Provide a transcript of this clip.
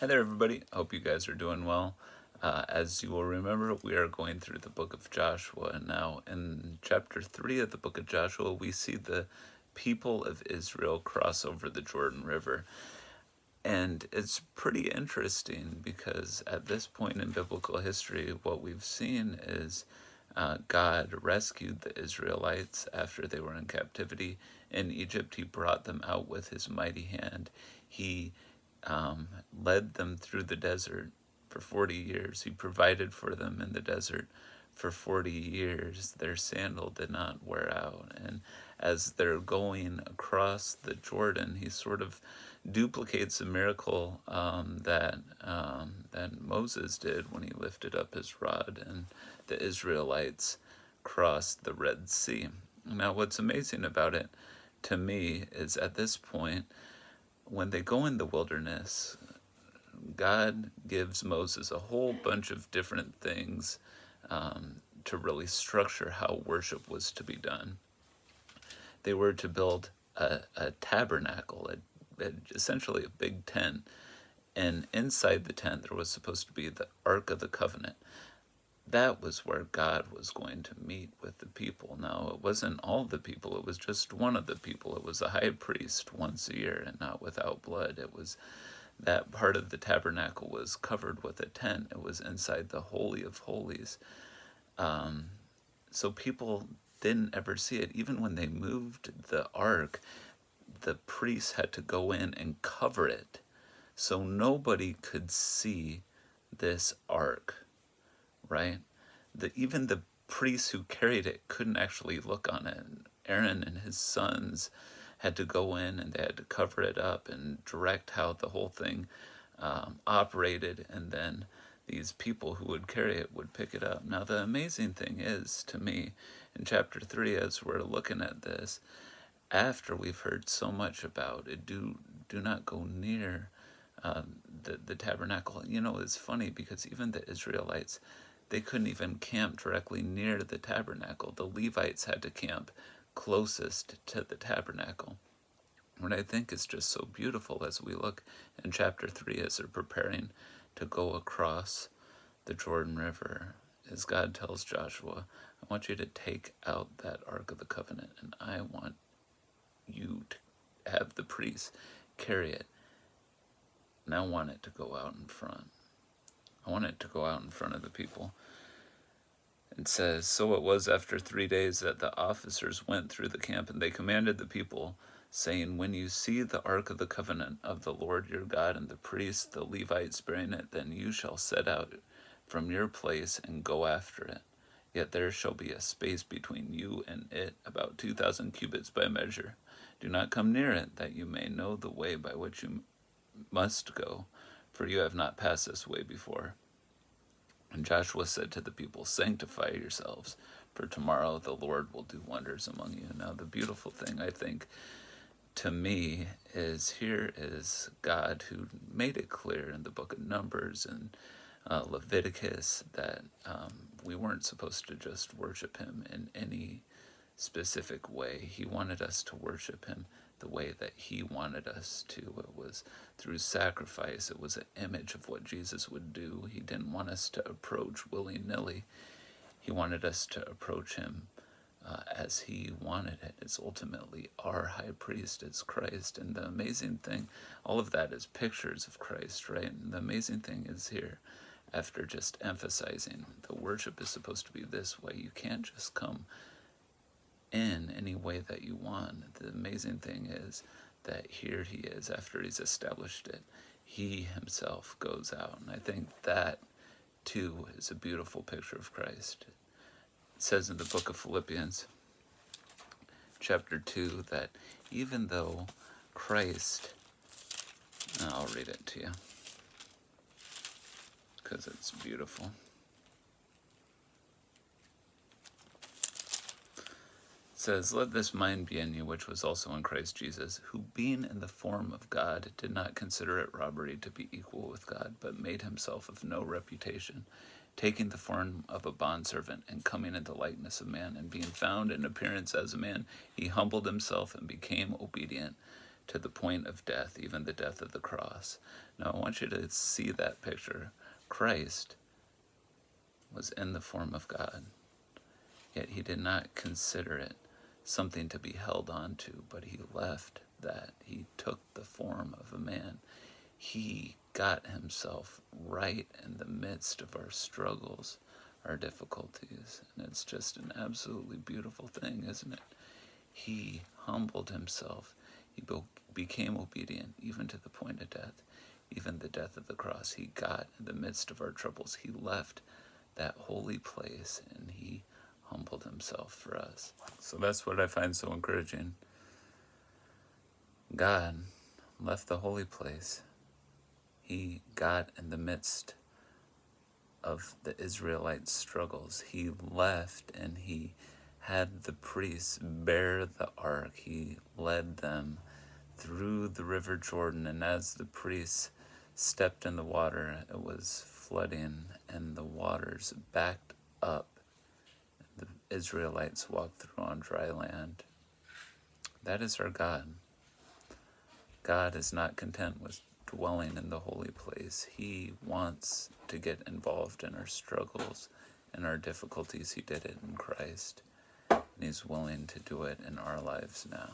Hi there, everybody. Hope you guys are doing well. As you will remember, we are going through the book of Joshua, and now in chapter 3 of the book of Joshua, we see the people of Israel cross over the Jordan River. And it's pretty interesting because at this point in biblical history, what we've seen is God rescued the Israelites after they were in captivity in Egypt. He brought them out with his mighty hand. He led them through the desert for 40 years. He provided for them in the desert for 40 years. Their sandal did not wear out. And as they're going across the Jordan, he sort of duplicates the miracle that Moses did when he lifted up his rod and the Israelites crossed the Red Sea. Now, what's amazing about it to me is at this point, when they go in the wilderness, God gives Moses a whole bunch of different things to really structure how worship was to be done. They were to build a tabernacle, essentially a big tent, and inside the tent there was supposed to be the Ark of the Covenant. That was where God was going to meet with the people. Now, it wasn't all the people, it was just one of the people. It was a high priest once a year and not without blood. It was that part of the tabernacle was covered with a tent. It was inside the Holy of Holies. So people didn't ever see it. Even when they moved the ark, the priests had to go in and cover it so nobody could see this ark, right? Even the priests who carried it couldn't actually look on it. Aaron and his sons had to go in and they had to cover it up and direct how the whole thing operated, and then these people who would carry it would pick it up. Now, the amazing thing is, to me, in chapter 3, as we're looking at this, after we've heard so much about it, do not go near the tabernacle. You know, it's funny because even the Israelites, they couldn't even camp directly near the tabernacle. The Levites had to camp closest to the tabernacle. What I think is just so beautiful as we look in chapter 3 as they're preparing to go across the Jordan River is God tells Joshua, I want you to take out that Ark of the Covenant, and I want you to have the priests carry it. And I want it to go out in front. I want it to go out in front of the people. It says, so it was after 3 days that the officers went through the camp, and they commanded the people, saying, when you see the ark of the covenant of the Lord your God and the priests, the Levites, bearing it, then you shall set out from your place and go after it. Yet there shall be a space between you and it, about 2,000 cubits by measure. Do not come near it, that you may know the way by which you must go, for you have not passed this way before. And Joshua said to the people, sanctify yourselves, for tomorrow the Lord will do wonders among you. Now, the beautiful thing, I think, to me, is here is God who made it clear in the book of Numbers and Leviticus that we weren't supposed to just worship him in any specific way. He wanted us to worship him the way that he wanted us to. It was through sacrifice. It was an image of what Jesus would do. He didn't want us to approach willy-nilly. He wanted us to approach him as he wanted it. It's ultimately our high priest is Christ. And the amazing thing, all of that is pictures of Christ, right? And the amazing thing is here, after just emphasizing the worship is supposed to be this way, you can't just come in any way that you want. The amazing thing is that here he is, after he's established it, he himself goes out. And I think that too is a beautiful picture of Christ. It says in the book of Philippians chapter 2 that even though Christ, I'll read it to you because it's beautiful. Says, let this mind be in you, which was also in Christ Jesus, who being in the form of God did not consider it robbery to be equal with God, but made himself of no reputation, taking the form of a bondservant and coming in the likeness of man, and being found in appearance as a man, he humbled himself and became obedient to the point of death, even the death of the cross. Now, I want you to see that picture. Christ was in the form of God, yet he did not consider it something to be held on to, but he left that. He took the form of a man. He got himself right in the midst of our struggles, our difficulties, and it's just an absolutely beautiful thing, isn't it? He humbled himself. He became obedient, even to the point of death, even the death of the cross. He got in the midst of our troubles. He left that holy place, and he humbled himself for us. So that's what I find so encouraging. God left the holy place. He got in the midst of the Israelites' struggles. He left and he had the priests bear the ark. He led them through the river Jordan, and as the priests stepped in the water, it was flooding and the waters backed up. The Israelites walked through on dry land. That is our God. God is not content with dwelling in the holy place. He wants to get involved in our struggles and our difficulties. He did it in Christ, and he's willing to do it in our lives now.